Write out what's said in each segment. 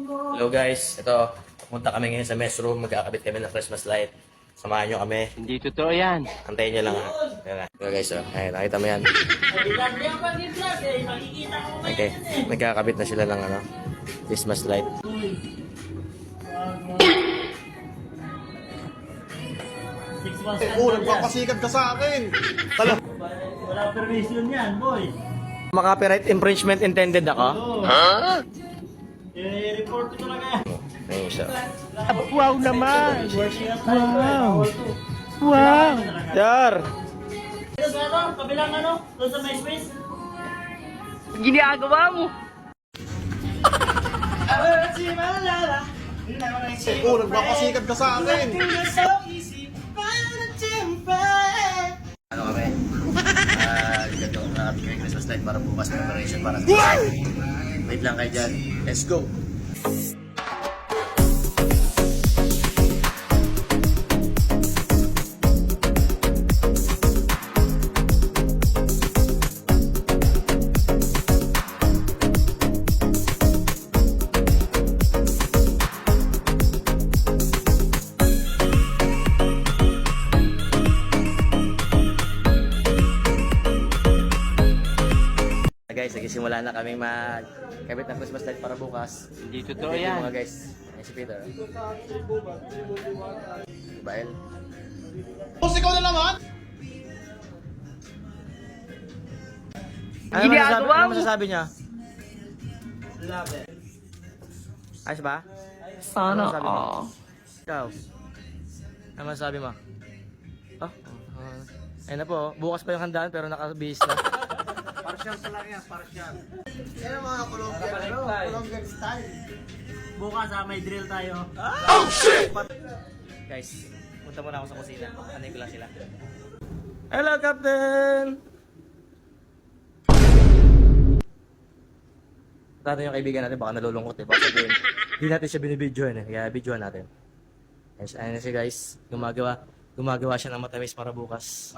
Hello guys, ito, pupunta kami ngayon sa mess room, magkakabit kami ng Christmas light. Samahan nyo kami. Hindi totoo yan. Antayin nyo lang ha. Ayan na. Ito guys, oh. Ayan, nakita mo yan. Okay, nagkakabit na sila ng Christmas light. Nagpapasikat ka sa akin. Wala permission yan, boy. Copyright infringement intended ako? Ha? I-report ko talaga. Ayun siya. Wow naman! Wow. Wow! Yar! Ito sa kabilang doon sa may space. Ginagawa mo! Nagpapasikat ka sa akin. Ano kami? Ganito, nakabit kami Christmas light para bukas preparation para sa wait lang kayo dyan. Let's go! Guys, nagsisimula na kaming magkabit ng Christmas light para bukas. Hindi totoo Ito yung yan. mga guys. Ayan si Peter. Bael. Boss, ikaw na naman. Ano masasabi niya? Ayos ba? Sana all. Ikaw? Ano masasabi mo? Oh? Ayun na po, bukas pa yung handaan pero nakabihis na. Yan ang mga Colombian style. Bukas may drill tayo. Guys, punta muna ako sa kusina. Anay ko lang sila. Hello, Captain! Tato yung kaibigan natin, baka nalulungkot eh. Baka sabihin, hindi natin siya binibidyohan eh. Kaya videohan natin. Ayun na siya guys. Gumagawa siya ng matamis para bukas.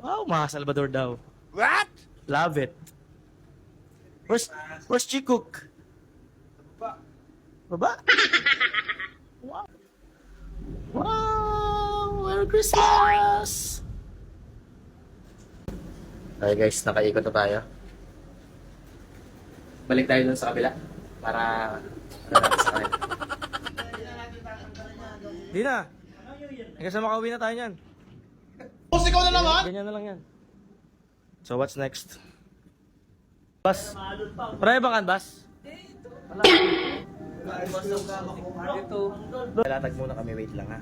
Wow, mga Salvador daw. What? Love it. Where's Chikook? Baba. Wow. Wow! Merry Christmas! Okay guys, nakaikot na tayo. Balik tayo dun sa kabila para natin sa kanila. Di na. Hanggang sa makauwi na tayo niyan. Boss, ikaw na naman. Ganyan na lang yan. So what's next? Bas. Marami bang bas? Lalatag muna kami, wait lang ha.